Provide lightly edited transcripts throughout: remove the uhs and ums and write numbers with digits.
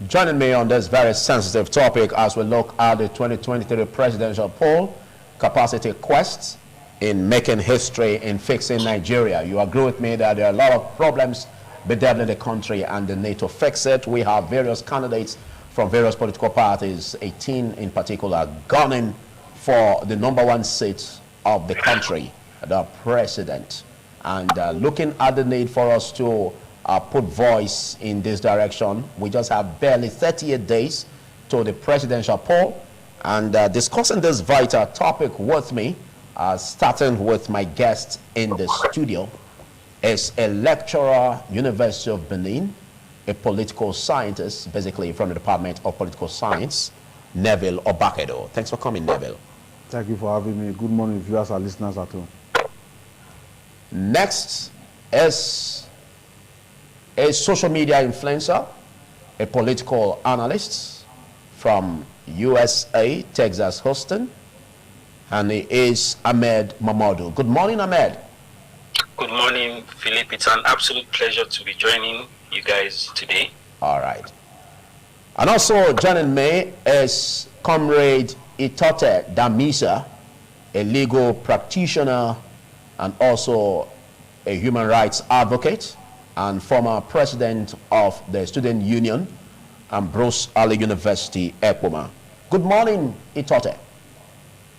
Joining me on this very sensitive topic as we look at the 2023 presidential poll, capacity quests in making history in fixing Nigeria. You agree with me that there are a lot of problems bedeviling the country and the need to fix it. We have various candidates from various political parties, 18 in particular, gunning for the #1 seat of the country, the president. And looking at the need for us to put voice in this direction, we just have barely 38 days to the presidential poll. And discussing this vital topic with me, starting with my guest in the studio, is a lecturer, University of Benin, a political scientist, basically from the Department of Political Science, Neville Obakedo. Thanks for coming, Neville. Thank you for having me. Good morning, viewers and listeners at home. Next is a social media influencer, a political analyst from USA, Texas, Houston, and he is Ahmed Mamadou. Good morning, Ahmed. Good morning, Philip. It's an absolute pleasure to be joining you guys today. All right. And also joining me is Comrade Itote Damisa, a legal practitioner and also a human rights advocate and former president of the Student Union, Ambrose Ali University, Ekpoma. Good morning, Itote.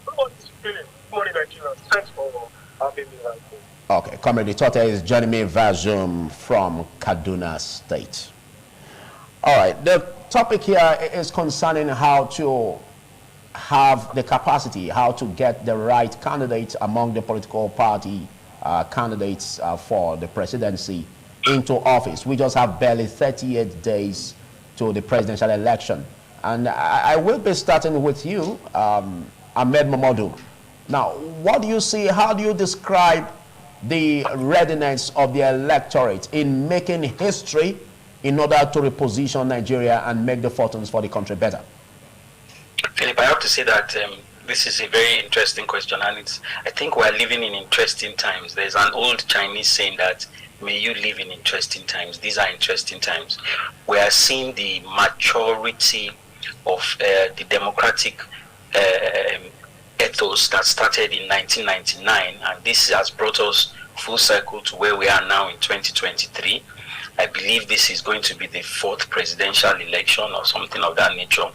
Good morning, Philip. Good morning, Nigeria. Thanks for having me right here. Okay, Comrade Itote is joining me via Zoom from Kaduna State. All right, the topic here is concerning how to have the capacity, how to get the right candidates among the political party candidates for the presidency into office. We just have barely 38 days to the presidential election. And I will be starting with you, Ahmed Mamadou. Now, what do you see, how do you describe the readiness of the electorate in making history in order to reposition Nigeria and make the fortunes for the country better? Philip, I have to say that this is a very interesting question, and I think we're living in interesting times. There's an old Chinese saying that, may you live in interesting times. These are interesting times. We are seeing the maturity of the democratic ethos that started in 1999, and this has brought us full circle to where we are now in 2023. I believe this is going to be the 4th presidential election or something of that nature,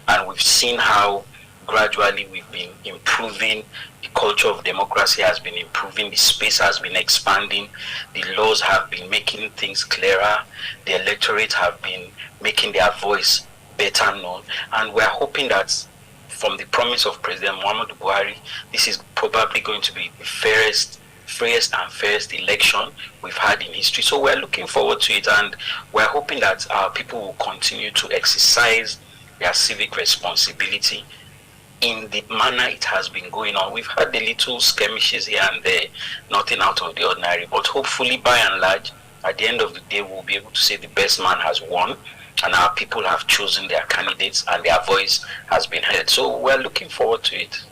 and we've seen how gradually we've been improving. The culture of democracy has been improving, the space has been expanding, the laws have been making things clearer, the electorate have been making their voice better known, and we're hoping that from the promise of President Muhammadu Buhari, this is probably going to be the freest and fairest election we've had in history. So we're looking forward to it, and we're hoping that our people will continue to exercise their civic responsibility in the manner it has been going on. We've had the little skirmishes here and there, nothing out of the ordinary, but hopefully by and large, at the end of the day, we'll be able to say the best man has won, and our people have chosen their candidates and their voice has been heard. So we're looking forward to it.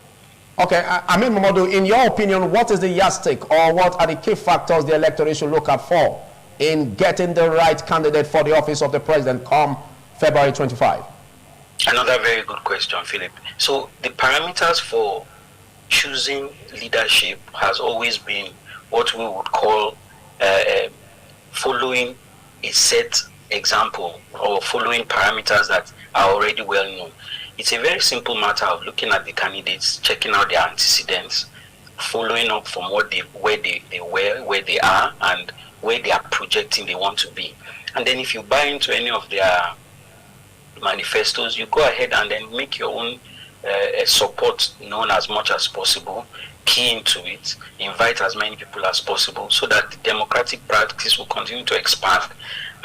Okay, Ahmed Mamadou, in your opinion, what is the yardstick or what are the key factors the electorate should look out for in getting the right candidate for the office of the president come February 25? Another very good question, Philip. So the parameters for choosing leadership has always been what we would call following a set example or following parameters that are already well known. It's a very simple matter of looking at the candidates, checking out their antecedents, following up from where they were, where they are, and where they are projecting they want to be. And then if you buy into any of their manifestos, you go ahead and then make your own support known as much as possible, key into it, invite as many people as possible so that the democratic practice will continue to expand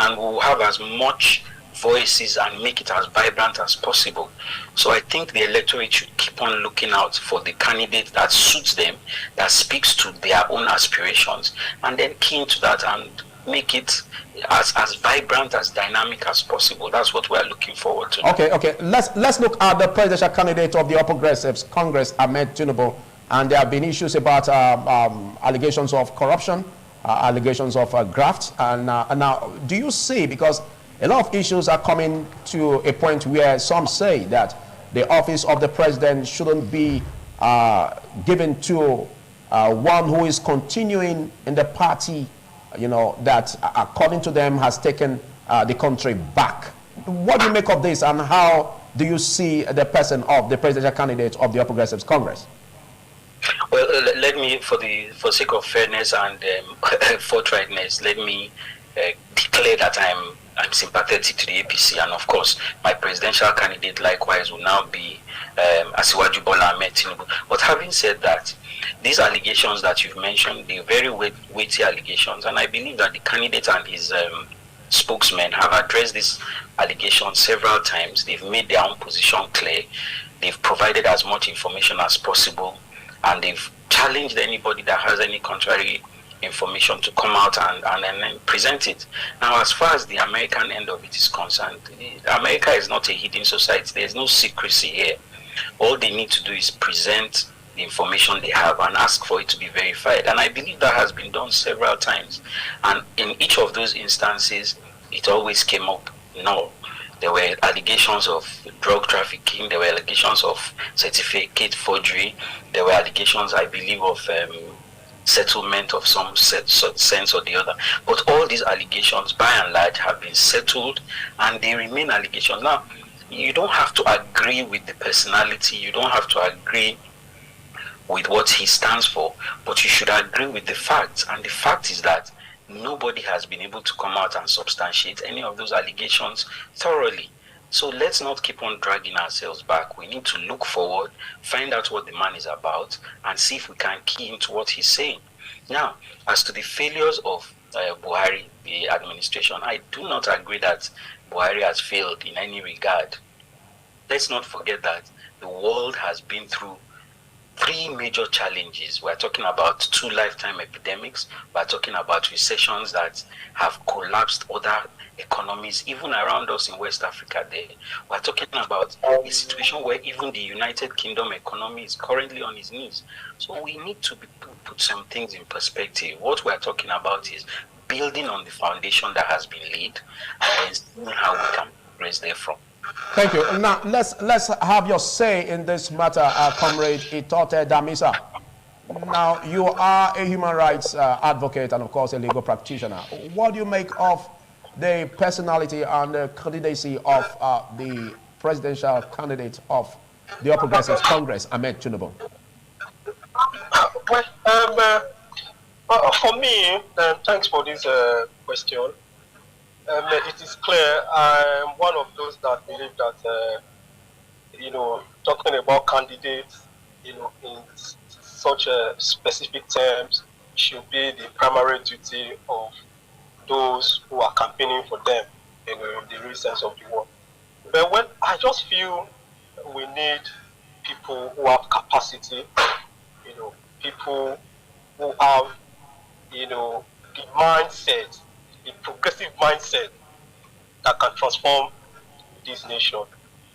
and we'll have as much voices and make it as vibrant as possible. So I think the electorate should keep on looking out for the candidate that suits them, that speaks to their own aspirations, and then key into that and make it as vibrant, as dynamic as possible. That's what we're looking forward to. Okay. Let's look at the presidential candidate of the All Progressives Congress, Ahmed Tinubu, and there have been issues about allegations of corruption, allegations of graft, and now do you see, because a lot of issues are coming to a point where some say that the office of the president shouldn't be given to one who is continuing in the party, that according to them has taken the country back. What do you make of this, and how do you see the person of the presidential candidate of the All Progressives Congress? Well, let me, for sake of fairness and forthrightness, let me declare that I'm sympathetic to the APC, and of course, my presidential candidate likewise will now be Asiwaju Bola Ahmed Tinubu. But having said that, these allegations that you've mentioned, they're very weighty allegations, and I believe that the candidate and his spokesmen have addressed these allegations several times. They've made their own position clear. They've provided as much information as possible, and they've challenged anybody that has any contrary information to come out and present it. Now, as far as the American end of it is concerned, America is not a hidden society. There's no secrecy here. All they need to do is present the information they have and ask for it to be verified. And I believe that has been done several times. And in each of those instances, it always came up, no. There were allegations of drug trafficking. There were allegations of certificate forgery. There were allegations, I believe, of settlement of some sense or the other. But all these allegations, by and large, have been settled, and they remain allegations. Now, you don't have to agree with the personality. You don't have to agree with what he stands for, but you should agree with the facts. And the fact is that nobody has been able to come out and substantiate any of those allegations thoroughly. So let's not keep on dragging ourselves back. We need to look forward, find out what the man is about, and see if we can key into what he's saying. Now, as to the failures of Buhari, the administration, I do not agree that Buhari has failed in any regard. Let's not forget that the world has been through 3 major challenges. We're talking about 2 lifetime epidemics. We're talking about recessions that have collapsed other economies, even around us in West Africa there. We're talking about a situation where even the United Kingdom economy is currently on its knees. So we need to put some things in perspective. What we're talking about is building on the foundation that has been laid and then seeing how we can progress therefrom. Thank you. Now, let's have your say in this matter, Comrade Itote Damisa. Now, you are a human rights advocate and, of course, a legal practitioner. What do you make of the personality and the candidacy of the presidential candidate of the All Progressives Congress, Ahmed Tinubu? For me, thanks for this question. It is clear I'm one of those that believe that, talking about candidates, in such specific terms should be the primary duty of those who are campaigning for them, in the real sense of the word. But when I just feel we need people who have capacity, people who have, the mindset, the progressive mindset that can transform this nation.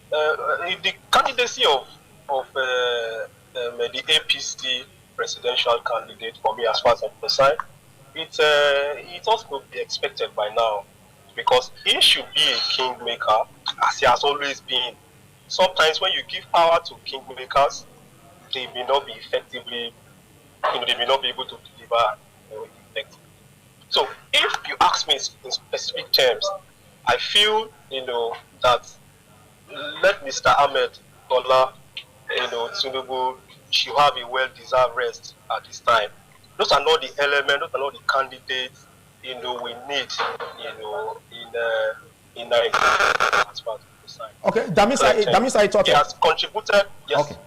The candidacy of the APC presidential candidate, for me, as far as I'm concerned, it also could be expected by now, because he should be a kingmaker, as he has always been. Sometimes when you give power to kingmakers, they may not be effectively, they may not be able to deliver effectively. So if you ask me in specific terms, I feel, that let Mr. Ahmed Bola, Tinubu should have a well-deserved rest at this time. Those are not the elements, those are not the candidates, we need, in Nigeria as far as the side. Okay, Damisa, I thought he has contributed. Yes. Okay.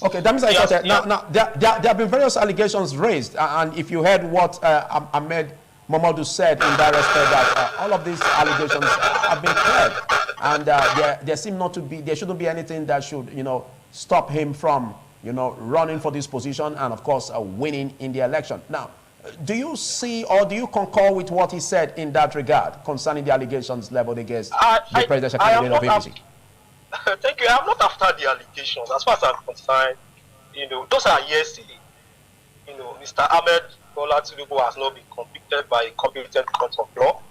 Okay, Damisa, I thought now there have been various allegations raised, and if you heard what Ahmed Momodu said in that respect, that all of these allegations have been cleared, and there seem not to be, there shouldn't be anything that should, stop him from, running for this position and, of course, winning in the election. Now, do you see or do you concur with what he said in that regard concerning the allegations leveled against the presidential candidate of APC? Thank you. I'm not after the allegations. As far as I'm concerned, those are hearsay. Mr. Ahmed Bola Tinubu has not been convicted by a competent court of law.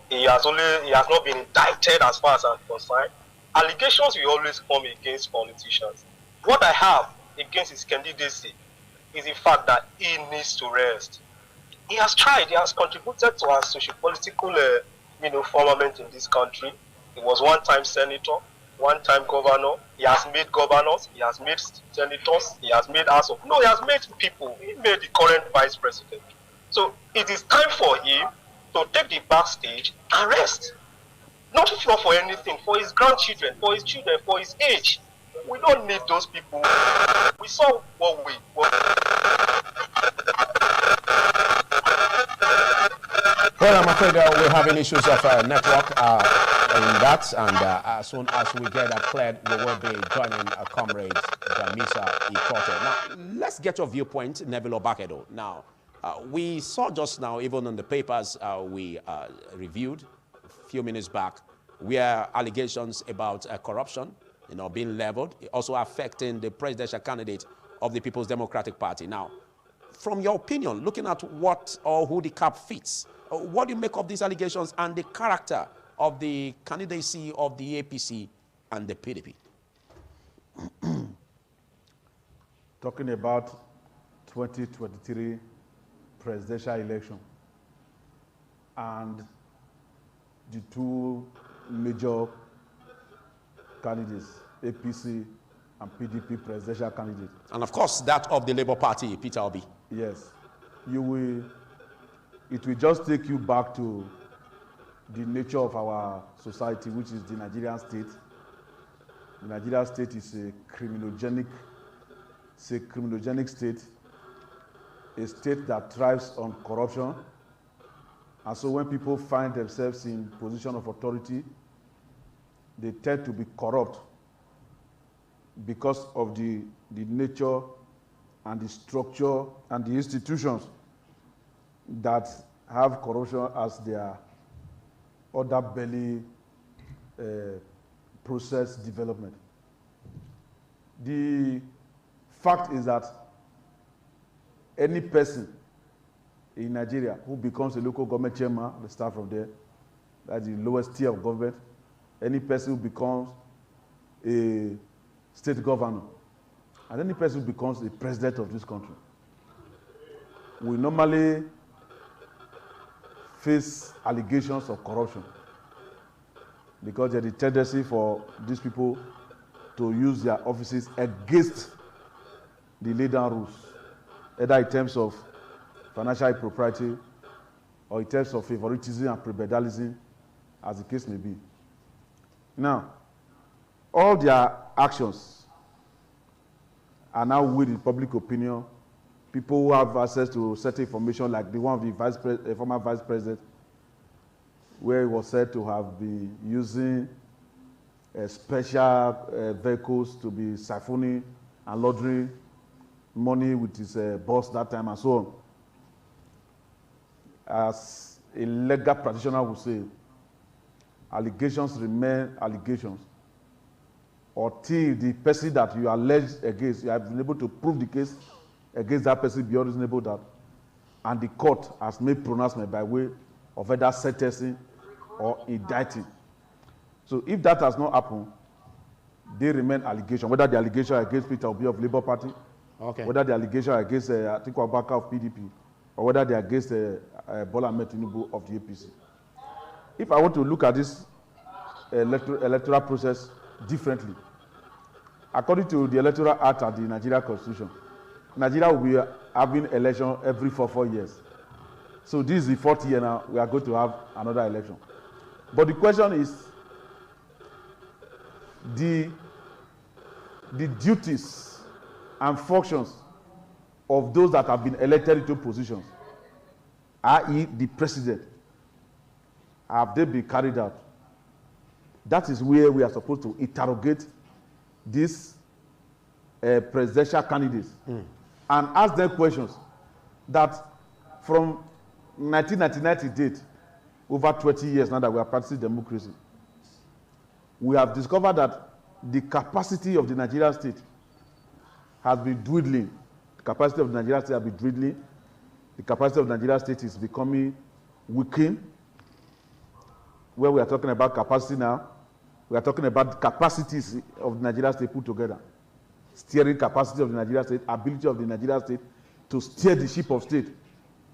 He has not been indicted as far as I'm concerned. Allegations will always come against politicians. What I have against his candidacy is the fact that he needs to rest. He has tried. He has contributed to our socio-political, firmament in this country. He was one-time senator, one-time governor. He has made governors. He has made senators. He has made he has made people. He made the current vice president. So it is time for him to take the backstage and rest. Not for anything, for his grandchildren, for his children, for his age. We don't need those people. We saw what we. Well, I'm afraid we're having issues of network in that, and as soon as we get that cleared, we will be joining our comrade Jamisa Ikote. Now, let's get your viewpoint, Neville Obakedo. Now, we saw just now, even on the papers we reviewed a few minutes back, where allegations about corruption, being leveled, also affecting the presidential candidate of the People's Democratic Party. Now, from your opinion, looking at what or who the cap fits, what do you make of these allegations and the character of the candidacy of the APC and the PDP? Talking about 2023 presidential election and the two major candidates, APC and PDP presidential candidates. And of course, that of the Labour Party, Peter Obi. Yes. It will just take you back to the nature of our society, which is the Nigerian state. The Nigerian state is a criminogenic state, a state that thrives on corruption. And so when people find themselves in position of authority, they tend to be corrupt because of the nature and the structure and the institutions that have corruption as their underbelly process development. The fact is that any person in Nigeria who becomes a local government chairman, let's start from there, that's the lowest tier of government, any person who becomes a state governor, and any person who becomes the president of this country will normally face allegations of corruption because there's a tendency for these people to use their offices against the laid down rules, either in terms of financial impropriety or in terms of favoritism and prebendalism, as the case may be. Now, all their actions are now weighed in public opinion. People who have access to certain information, like the one of the former vice president, where he was said to have been using special vehicles to be siphoning and laundering money with his boss that time and so on. As a legal practitioner would say, allegations remain allegations until the person that you allege against, you have been able to prove the case against that person beyond reasonable doubt, and the court has made pronouncement by way of either sentencing or indicting. So if that has not happened, they remain allegations, whether the allegation against Peter Obi of Labour Party, whether the allegation against Atiku Abubakar of PDP, or whether they are against Bola Ahmed Tinubu of the APC. If I want to look at this electoral process differently, according to the Electoral Act and the Nigeria Constitution, Nigeria will be having election every 4 years. So this is the 4th year now, we are going to have another election. But the question is, the duties and functions of those that have been elected into positions, i.e. the president, have they been carried out? That is where we are supposed to interrogate these presidential candidates and ask them questions that from 1999 to date, over 20 years now that we are practicing democracy, we have discovered that the capacity of the Nigerian state has been dwindling. The capacity of the Nigerian state has been dwindling. The capacity of the Nigerian state is becoming weakened. where we are talking about capacity now, we are talking about capacities of the Nigerian state put together. Steering capacity of the Nigerian state, ability of the Nigerian state to steer the ship of state,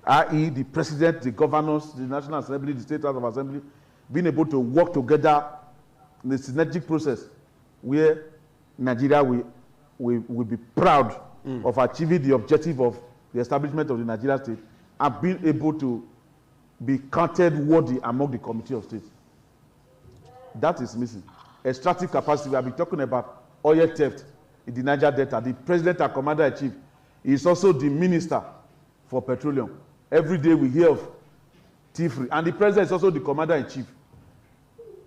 i.e. the president, the governors, the National Assembly, the State House of Assembly, being able to work together in a synergic process where Nigeria will be proud of achieving the objective of the establishment of the Nigerian state and being able to be counted worthy among the Committee of State. That is missing. Extractive capacity, we have been talking about oil theft in the Niger Delta. The president and commander-in-chief is also the minister for petroleum. Every day we hear of thievery, and the president is also the commander-in-chief.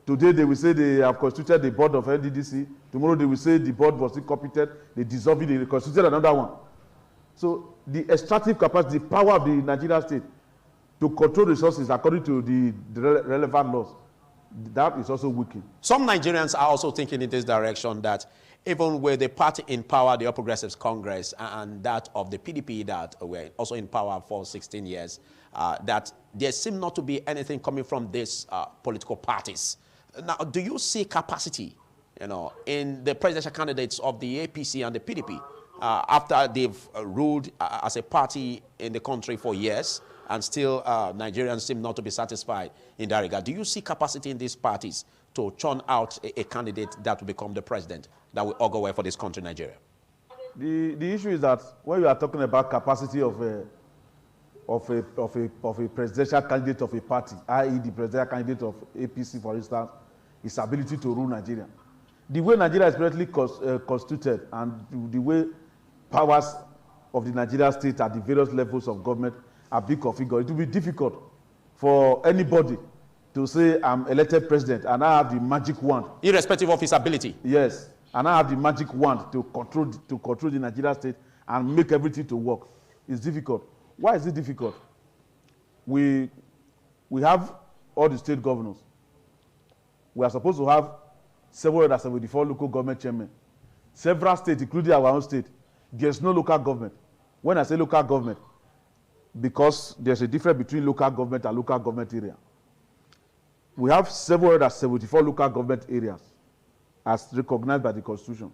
Today they will say they have constituted the board of NDDC. Tomorrow they will say the board was incompetent. They dissolved it, they constituted another one. So the extractive capacity, the power of the Nigerian state to control resources according to the relevant laws, that is also weakened. Some Nigerians are also thinking in this direction that even with the party in power, the All Progressives Congress, and that of the PDP that were also in power for 16 years, that there seems not to be anything coming from these political parties. Now, do you see capacity, in the presidential candidates of the APC and the PDP after they've ruled as a party in the country for years, and still Nigerians seem not to be satisfied in that regard? Do you see capacity in these parties to churn out a candidate that will become the president that will all go well for this country, Nigeria? The issue is that when you are talking about capacity of a presidential candidate of a party, i.e. the presidential candidate of APC, for instance, his ability to rule Nigeria. The way Nigeria is presently constituted and the way powers of the Nigerian state at the various levels of government are being configured, it will be difficult for anybody to say, I'm elected president and I have the magic wand. Irrespective of his ability. Yes, and I have the magic wand to control the Nigerian state and make everything to work. It's difficult. Why is it difficult? We have all the state governors. We are supposed to have 774 local government chairmen. Several states, including our own state, there's no local government. When I say local government, because there's a difference between local government and local government area. We have 774 local government areas as recognized by the Constitution.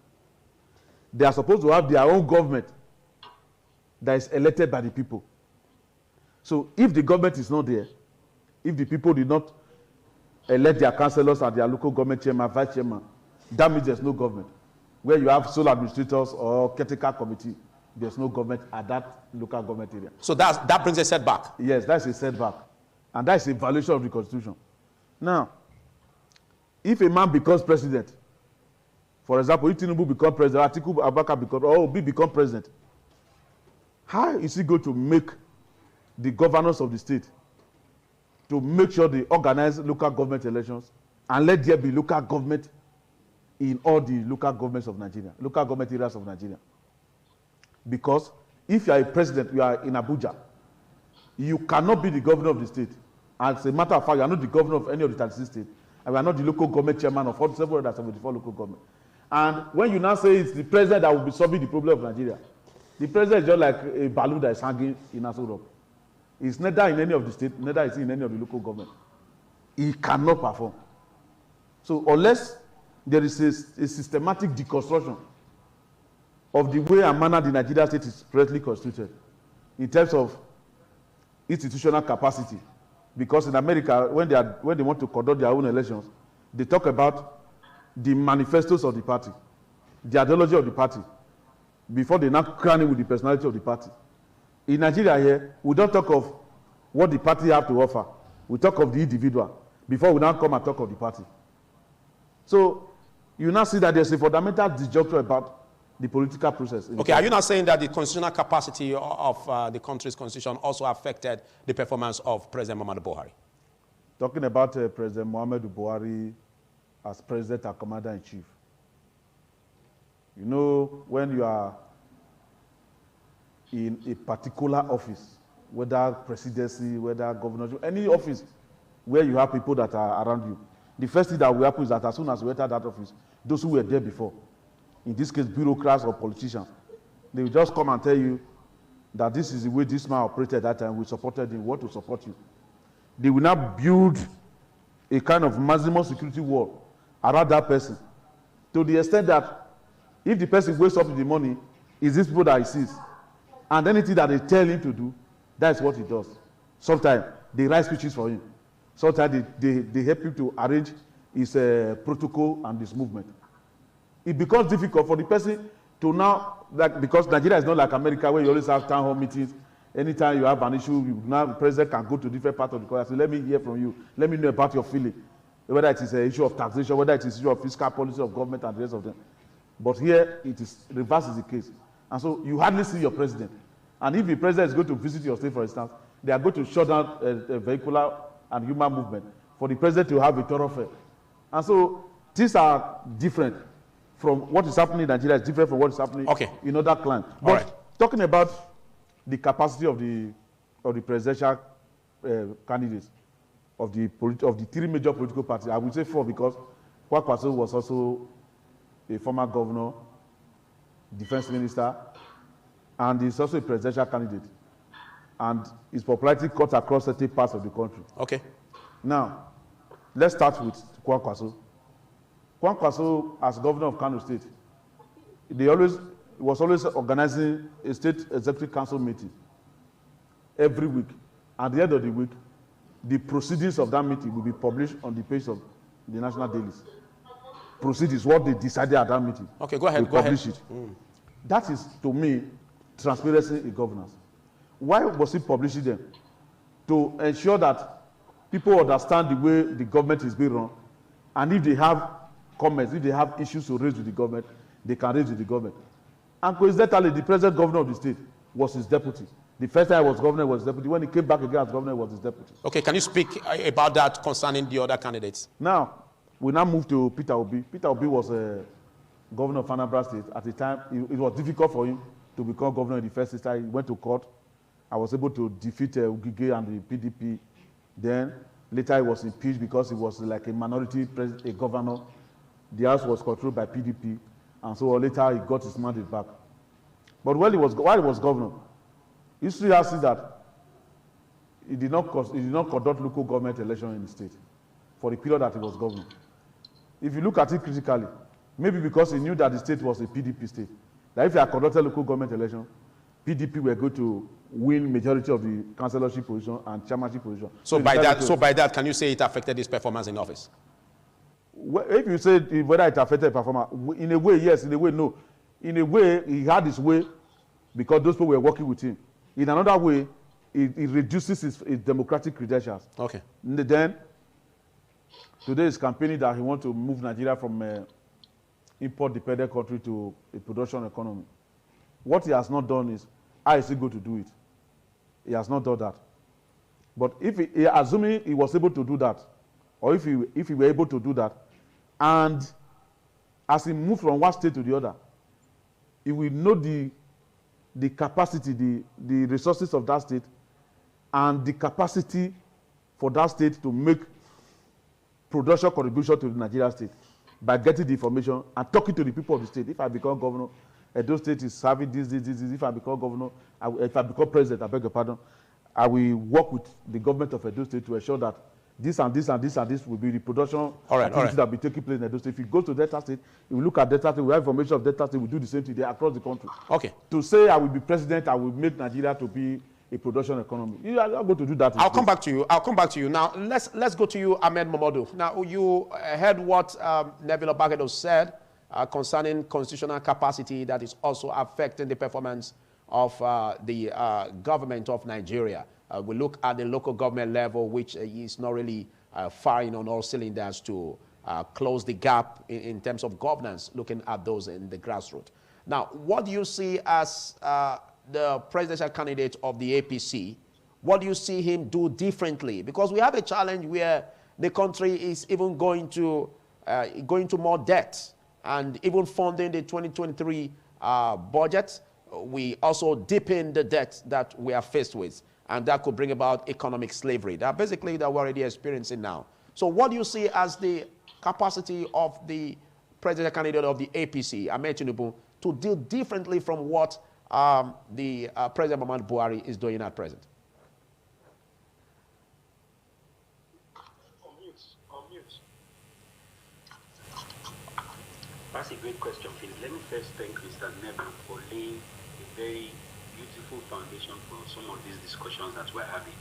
They are supposed to have their own government that is elected by the people. So if the government is not there, if the people did not elect their councillors and their local government chairman, vice chairman, that means there's no government. Where you have sole administrators or caretaker committee, there's no government at that local government area. So that brings a setback? Yes, that's a setback. And that's a violation of the Constitution. Now, if a man becomes president, for example, if Tinubu becomes president, Atiku Abubakar becomes, or Obi becomes president, how is he going to make the governors of the state to make sure they organize local government elections and let there be local government in all the local governments of Nigeria, local government areas of Nigeria? Because if you are a president, you are in Abuja, you cannot be the governor of the state. As a matter of fact, you are not the governor of any of the 36 states, and you are not the local government chairman of 774 local government. And when you now say it's the president that will be solving the problem of Nigeria, the president is just like a balloon that is hanging in Aso Rock. He's neither in any of the state, neither is he in any of the local government. He cannot perform. So unless there is a systematic deconstruction of the way and manner the Nigerian state is presently constituted in terms of institutional capacity, because in America, when they want to conduct their own elections, they talk about the manifestos of the party, the ideology of the party, before they now crown it with the personality of the party. In Nigeria here, we don't talk of what the party have to offer. We talk of the individual before we now come and talk of the party. So you now see that there's a fundamental disjuncture about the political process. Okay, are you not saying that the constitutional capacity of the country's constitution also affected the performance of President Muhammadu Buhari? Talking about President Muhammadu Buhari as President and Commander-in-Chief. You know, when you are in a particular office, whether presidency, whether governorship, any office where you have people that are around you, the first thing that will happen is that as soon as you enter that office, those who were there before, in this case bureaucrats or politicians, they will just come and tell you that this is the way this man operated at that time, we supported him, we want to support you. They will now build a kind of maximum security wall around that person, to the extent that if the person wakes up in the morning, is this people that he sees, and anything that they tell him to do, that's what he does. Sometimes they write speeches for him. Sometimes they help him to arrange his protocol and his movement. It becomes difficult for the person to now, like, because Nigeria is not like America where you always have town hall meetings. Anytime you have an issue, now the president can go to different parts of the country and say, let me hear from you. Let me know about your feeling. Whether it is an issue of taxation, whether it is an issue of fiscal policy of government and the rest of them. But here, it is reverse is the case. And so you hardly see your president. And if the president is going to visit your state, for instance, they are going to shut down a vehicular and human movement for the president to have a thoroughfare. And so things are different from what is happening in Nigeria, is different from what is happening in other clans. But talking about the capacity of the presidential candidates of the three major political parties, I would say four, because Kwakwaso was also a former governor, defense minister, and he's also a presidential candidate. And his popularity cut across certain parts of the country. Okay. Now, let's start with Kwakwaso. Kwakwaso, as governor of Kano State, was always organizing a state executive council meeting every week. At the end of the week, the proceedings of that meeting will be published on the page of the national dailies. Proceedings, what they decided at that meeting. Okay, go ahead. Publish it. That is, to me, transparency in governance. Why was he publishing them? To ensure that people understand the way the government is being run, and if they have comments, if they have issues to raise with the government, they can raise with the government. And coincidentally, the present governor of the state was his deputy. The first time he was governor was his deputy. When he came back again as governor, he was his deputy. Okay, can you speak about that concerning the other candidates? Now, we now move to Peter Obi. Peter Obi was a governor of Anambra State. At the time, it was difficult for him to become governor in the first instance. He went to court. I was able to defeat Ugige and the PDP. Then, later he was impeached because he was like a minority a governor. The house was controlled by PDP. And so later he got his mandate back. But while he was governor, history has seen that he did not conduct local government election in the state for the period that he was governor. If you look at it critically, maybe because he knew that the state was a PDP state, that if he had conducted local government election, PDP were going to win majority of the councillorship position and chairmanship position. So by that, can you say it affected his performance in office? Well, if you say whether it affected performance, in a way, yes. In a way, no. In a way, he had his way because those people were working with him. In another way, it reduces his democratic credentials. Okay. Then, today is campaigning that he wants to move Nigeria from import-dependent country to a production economy. What he has not done is, how is he going to do it? He has not done that. But assuming he was able to do that, or if he were able to do that, and as he moved from one state to the other, he will know the capacity, the resources of that state, and the capacity for that state to make production contribution to the Nigeria state by getting the information and talking to the people of the state. If I become governor, Edo State is serving this. If I become governor, if I become president, I beg your pardon, I will work with the government of Edo State to ensure that this and this and this and this will be the production activities that will be taking place in Edo State. If you go to Delta State, if you look at Delta State, we have information of Delta State, we do the same thing there across the country. Okay. To say I will be president, I will make Nigeria to be a production economy. You are not going to do that. I'll come back to you. Now, let's go to you, Ahmed Momodu. Now, you heard what Neville Obagedo said concerning constitutional capacity that is also affecting the performance of the government of Nigeria. We look at the local government level, which is not really firing on all cylinders to close the gap in terms of governance, looking at those in the grassroots. Now, what do you see as the presidential candidate of the APC? What do you see him do differently? Because we have a challenge where the country is even going to more debt, and even funding the 2023 budget, we also deepen the debt that we are faced with. And that could bring about economic slavery. That basically that we're already experiencing now. So what do you see as the capacity of the presidential candidate of the APC, Ahmed Tinubu, to deal differently from what the President Muhammadu Buhari is doing at present? That's a great question, Philip. Let me first thank Mr. Neville for laying a very beautiful foundation for some of these discussions that we're having.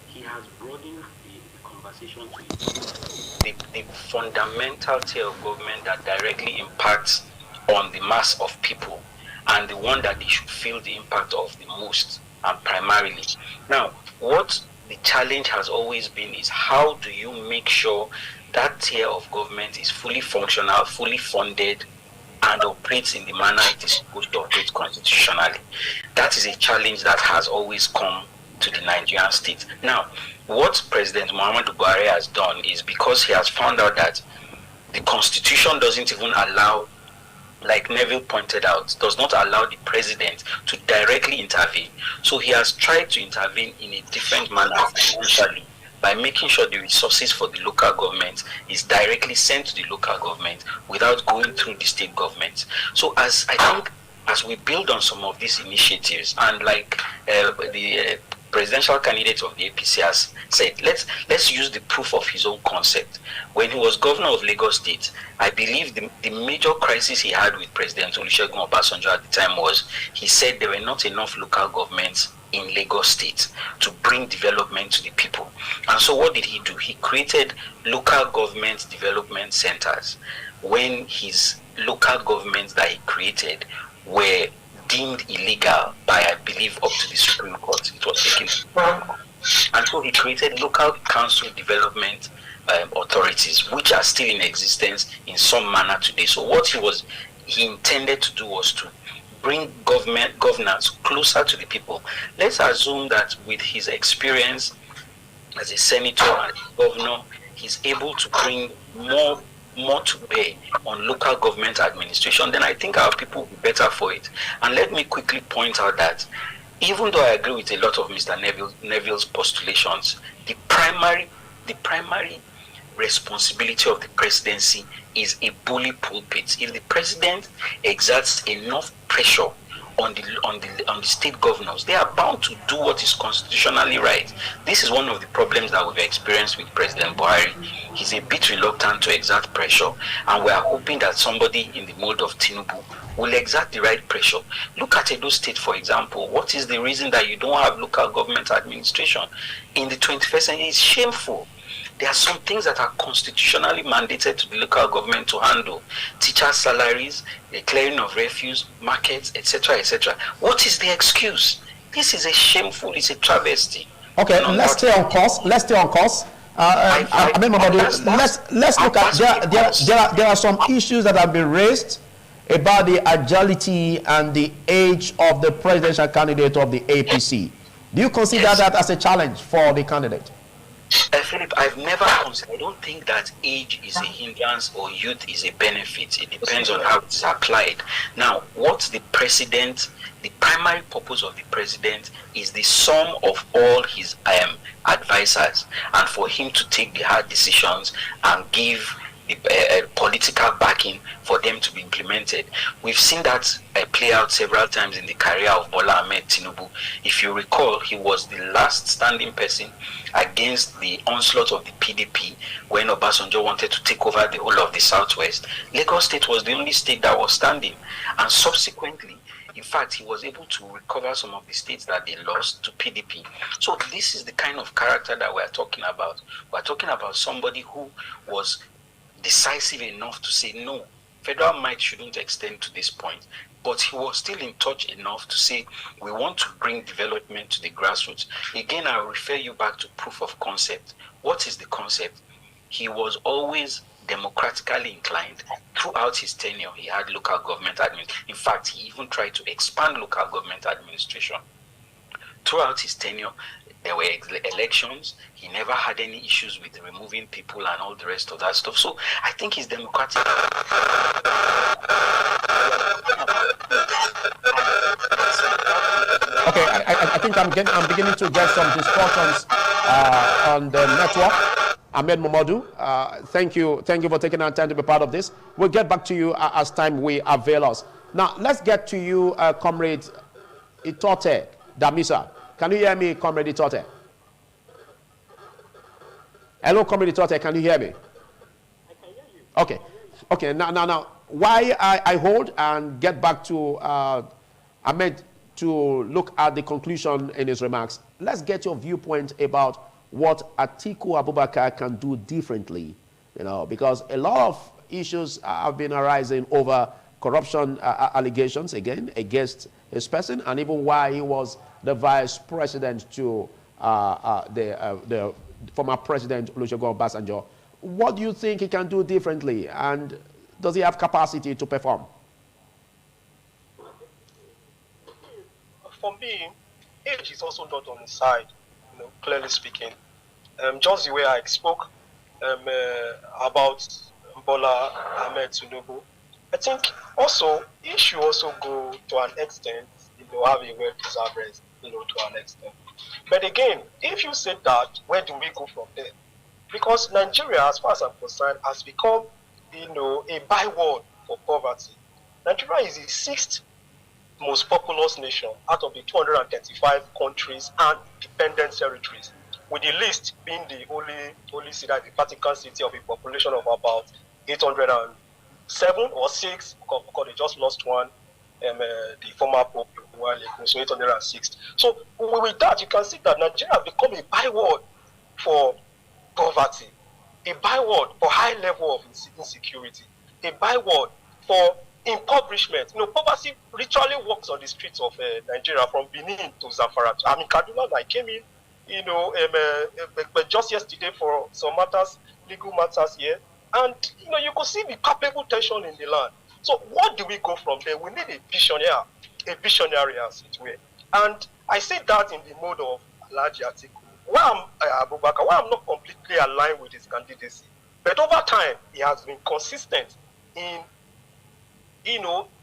He has broadened the conversation to the fundamental tier of government that directly impacts on the mass of people, and the one that they should feel the impact of the most and primarily. Now, what the challenge has always been is how do you make sure that tier of government is fully functional, fully funded, and operates in the manner it is supposed to operate constitutionally. That is a challenge that has always come to the Nigerian state. Now, what President Muhammadu Buhari has done is, because he has found out that the constitution doesn't even allow, like Neville pointed out, does not allow the president to directly intervene. So he has tried to intervene in a different manner financially, by making sure the resources for the local government is directly sent to the local government without going through the state government. So as we build on some of these initiatives, and like the presidential candidate of the APC has said, let's use the proof of his own concept. When he was governor of Lagos State, I believe the major crisis he had with President Olusegun Obasanjo at the time was, he said there were not enough local governments in Lagos State to bring development to the people. And so what did he do? He created local government development centers when his local governments that he created were deemed illegal by, I believe, up to the Supreme Court. It was taken. And so he created local council development authorities, which are still in existence in some manner today. So what he intended to do was to bring governance closer to the people. Let's assume that with his experience as a senator and governor, he's able to bring more to bear on local government administration. Then I think our people will be better for it. And let me quickly point out that even though I agree with a lot of Mr. Neville's postulations, the primary responsibility of the presidency is a bully pulpit. If the president exerts enough pressure on the state governors, they are bound to do what is constitutionally right. This is one of the problems that we've experienced with President Buhari. He's a bit reluctant to exert pressure, and we are hoping that somebody in the mold of Tinubu will exert the right pressure. Look at Edo State, for example. What is the reason that you don't have local government administration in the 21st century? It's shameful. There are some things that are constitutionally mandated to the local government to handle. Teachers' salaries, the clearing of refuse, markets, etc., etc. What is the excuse? This is it's a travesty. Okay, let's stay on course. Let's look at, there are some issues that have been raised about the agility and the age of the presidential candidate of the APC. Do you consider that as a challenge for the candidate? Philip, I've never considered. I don't think that age is a hindrance or youth is a benefit. It depends on how it's applied. Now, what's the primary purpose of the president is the sum of all his advisors, and for him to take the hard decisions and give the political backing for them to be implemented. We've seen that play out several times in the career of Bola Ahmed Tinubu. If you recall, he was the last standing person against the onslaught of the PDP when Obasanjo wanted to take over the whole of the Southwest. Lagos State was the only state that was standing, and subsequently, in fact, he was able to recover some of the states that they lost to PDP. So this is the kind of character that we're talking about. We're talking about somebody who was decisive enough to say, no, federal might shouldn't extend to this point. But he was still in touch enough to say, we want to bring development to the grassroots. Again, I'll refer you back to proof of concept. What is the concept? He was always democratically inclined. Throughout his tenure, he had local government administration. In fact, he even tried to expand local government administration. Throughout his tenure, there were elections. He never had any issues with removing people and all the rest of that stuff. So I think he's democratic. Okay, I think I'm beginning to get some discussions on the network. Ahmed Momodu, thank you for taking our time to be part of this. We'll get back to you as time will avail us. Now, let's get to you, Comrade Itote Damisa. Can you hear me, Comrade Itote? Hello, Comrade Itote, can you hear me? I can hear you. Okay. Now, why I hold and get back to Ahmed to look at the conclusion in his remarks, let's get your viewpoint about what Atiku Abubakar can do differently, because a lot of issues have been arising over corruption allegations, again, against his person, and even why he was the vice president to the former president, Olusegun Obasanjo. What do you think he can do differently, and does he have capacity to perform? For me, age is also not on his side, clearly speaking. Just the way I spoke about Bola Ahmed Tinubu, I think also he should also go to an extent, have a well-deserved rest, to an extent. But again, if you say that, where do we go from there? Because Nigeria, as far as I'm concerned, has become, a byword for poverty. Nigeria is the 6th most populous nation out of the 235 countries and dependent territories, with the least being the only city, the Vatican City, of a population of about 807 or 6, because they just lost one, the former Pope, so 806. So with that, you can see that Nigeria has become a byword for poverty, a byword for high level of insecurity, a byword for impoverishment. Poverty literally walks on the streets of Nigeria, from Benin to Zamfara. I mean, Kaduna, I came in, but just yesterday for some matters, legal matters here, and you could see the palpable tension in the land. So what do we go from there? We need a visionary as it were. And I say that in the mode of Alhaji Atiku. Why I'm not completely aligned with his candidacy, but over time he has been consistent in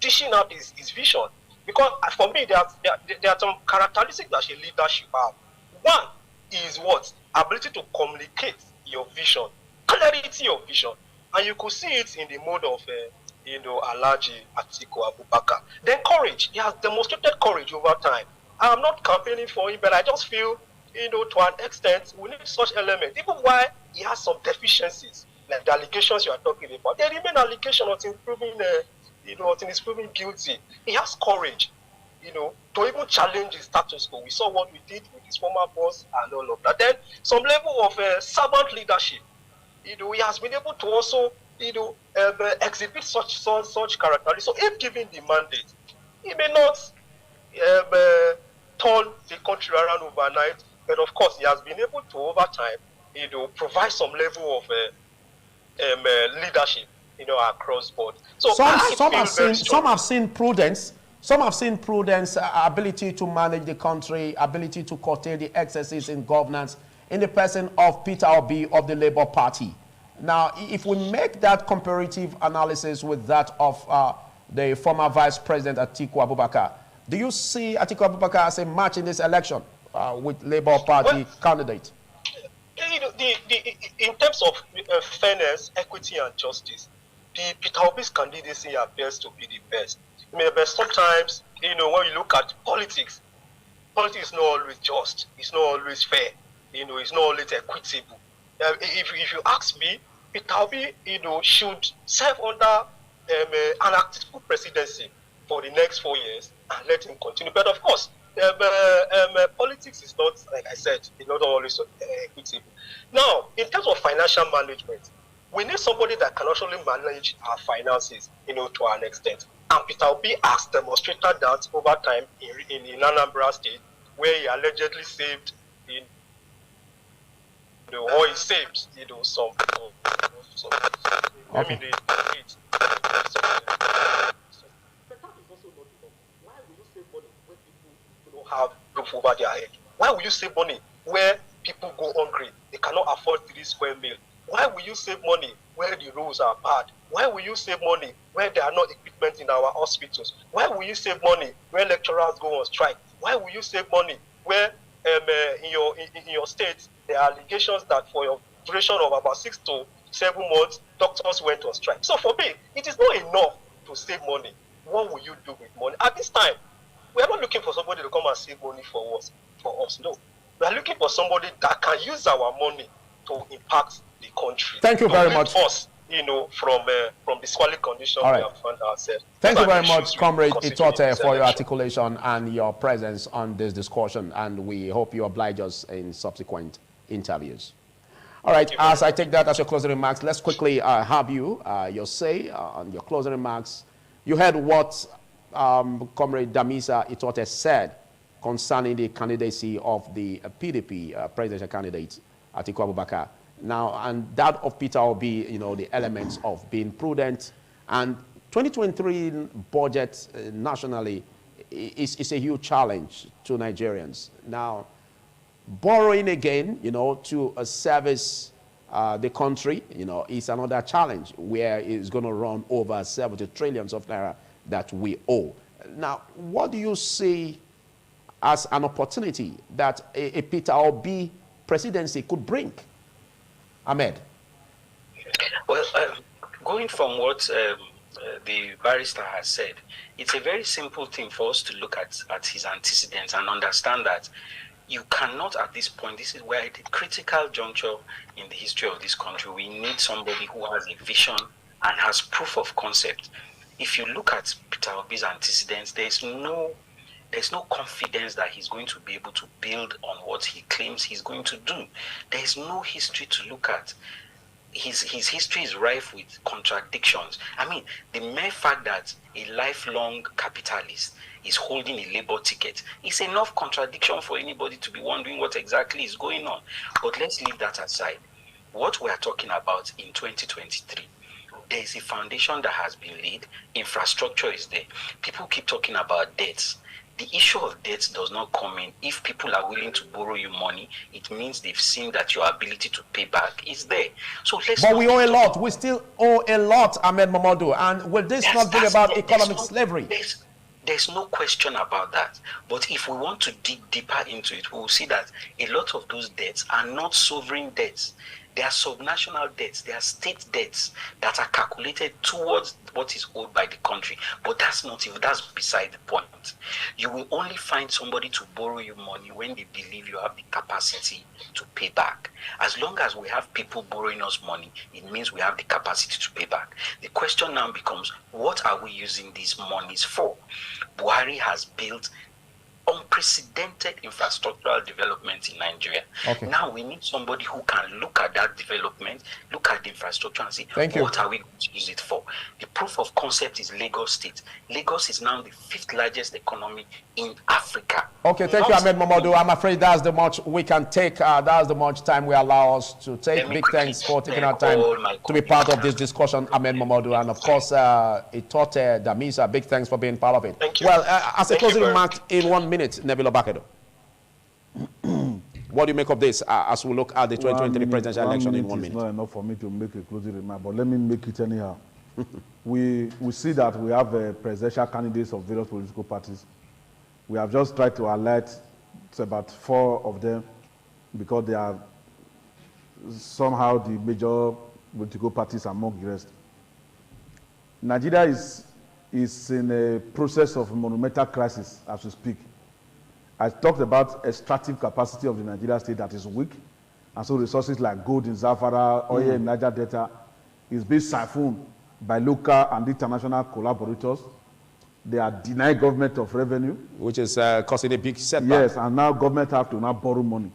dishing out his vision. Because for me, there are some characteristics that a leader should have. One is what? Ability to communicate your vision, clarity of vision. And you could see it in the mode of Alhaji Atiku Abubakar. Then courage. He has demonstrated courage over time. I'm not campaigning for him, but I just feel, to an extent, we need such elements. Even while he has some deficiencies, like the allegations you are talking about, there remain allegations until until he's proven guilty. He has courage, to even challenge his status quo. We saw what we did with his former boss and all of that. Then some level of servant leadership. He has been able to also, exhibit such characteristics. So if given the mandate, he may not turn the country around overnight, but of course he has been able to, over time, provide some level of leadership, across board. So some have seen prudence. Some have seen prudence, ability to manage the country, ability to curtail the excesses in governance in the person of Peter Obi of the Labour Party. Now, if we make that comparative analysis with that of the former Vice President Atiku Abubakar, do you see Atiku Abubakar as a match in this election with Labour Party candidate? In terms of fairness, equity, and justice, the Peter Obi's candidacy appears to be the best. But sometimes, when you look at politics is not always just. It's not always fair. It's not always equitable. If you ask me, Peter Obi, should serve under an active presidency for the next 4 years and let him continue. But of course, politics is not, like I said, it's not always equitable. Now, in terms of financial management, we need somebody that can actually manage our finances, to an extent. And Peter Obi has demonstrated that over time in Anambra State, where he allegedly saved, or he saved, some. I mean, why will you save money when people don't have roof over their head? Why will you save money where people go hungry? They cannot afford 3 square meal. Why will you save money where the roads are bad? Why will you save money where there are no equipment in our hospitals? Why will you save money where lecturers go on strike? Why will you save money where in your state there are allegations that for your duration of about 6 to 7 months, doctors went on strike? So for me, it is not enough to save money. What will you do with money? At this time, we are not looking for somebody to come and save money for us. No. We are looking for somebody that can use our money to impact the country. Thank you very much. from the squalid condition All we right. have found ourselves. Thank you Those are very the much, issues we Comrade consider in Itote, this for your election. articulation and your presence on this discussion, and we hope you oblige us in subsequent interviews. All right, as I take that as your closing remarks, let's quickly have you, your say on your closing remarks. You heard what Comrade Damisa Itote said concerning the candidacy of the PDP presidential candidate, Atiku Abubakar. Now, and that of Peter Obi, the elements of being prudent. And 2023 budget nationally is a huge challenge to Nigerians. Now, borrowing again, to service the country, is another challenge where it's going to run over 70 trillions of naira that we owe. Now, what do you see as an opportunity that a Peter Obi presidency could bring? Ahmed. Well, going from what the barrister has said, it's a very simple thing for us to look at his antecedents and understand that you cannot at this point, this is where at a critical juncture in the history of this country, we need somebody who has a vision and has proof of concept. If you look at Peter Obi's antecedents, there's no confidence that he's going to be able to build on what he claims he's going to do. There's no history to look at. His history is rife with contradictions. I mean, the mere fact that a lifelong capitalist is holding a labor ticket is enough contradiction for anybody to be wondering what exactly is going on. But let's leave that aside. What we are talking about in 2023, there is a foundation that has been laid. Infrastructure is there. People keep talking about debts. The issue of debt does not come in. If people are willing to borrow you money, it means they've seen that your ability to pay back is there. So let's. But we owe a lot. We still owe a lot, Ahmed Mamadou. And will this not bring about economic slavery? There's no question about that. But if we want to dig deeper into it, we will see that a lot of those debts are not sovereign debts. They are subnational debts. They are state debts that are calculated towards what is owed by the country. But that's beside the point. You will only find somebody to borrow you money when they believe you have the capacity to pay back. As long as we have people borrowing us money, it means we have the capacity to pay back. The question now becomes, what are we using these monies for? Buhari has built unprecedented infrastructural development in Nigeria. Okay. Now we need somebody who can look at that development, look at the infrastructure and say, what are we going to use it for? The proof of concept is Lagos State. Lagos is now the 5th largest economy in Africa. Okay, thank you, Ahmed Mamadou. I'm afraid that's the much we can take. That's the much time we allow us to take. Big thanks for taking our time to be part of this discussion, Ahmed Mamadou. And of course, Itote Damisa, big thanks for being part of it. Thank you. Well, as a closing remark in 1 minute, Nebilo Bakedo. What do you make of this as we look at the 2023 presidential election in 1 minute? It's not enough for me to make a closing remark, but let me make it anyhow. we see that we have presidential candidates of various political parties. We have just tried to alert about 4 of them because they are somehow the major political parties among the rest. Nigeria is in a process of monumental crisis as we speak. I talked about extractive capacity of the Nigeria state that is weak, and so resources like gold in Zamfara, oil in Niger Delta is being siphoned by local and international collaborators. They are denying government of revenue, which is causing a big setback. Yes, and now government have to now borrow money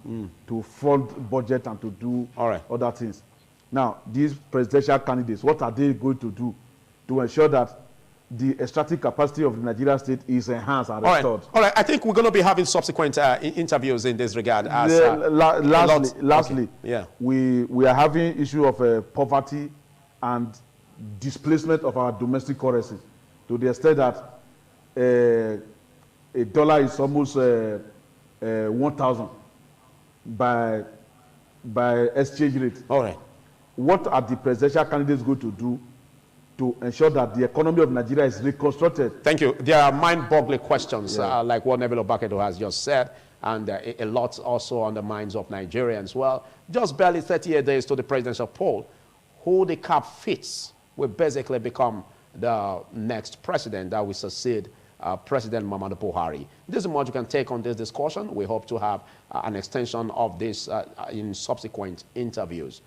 to fund budget and to do other things. Now, these presidential candidates, what are they going to do to ensure that the extractive capacity of the Nigeria state is enhanced and restored? All right. I think we're going to be having subsequent interviews in this regard. As, lastly, we are having issue of poverty and displacement of our domestic currency to the extent that a dollar is almost 1,000 by exchange rate. All right. What are the presidential candidates going to do to ensure that the economy of Nigeria is reconstructed? Thank you. There are mind-boggling questions, like what Nebilo Bakedo has just said, and a lot also on the minds of Nigerians. Well, just barely 38 days to the presidential poll, who the cap fits will basically become the next president that will succeed President Muhammadu Buhari. This is much you can take on this discussion. We hope to have an extension of this in subsequent interviews.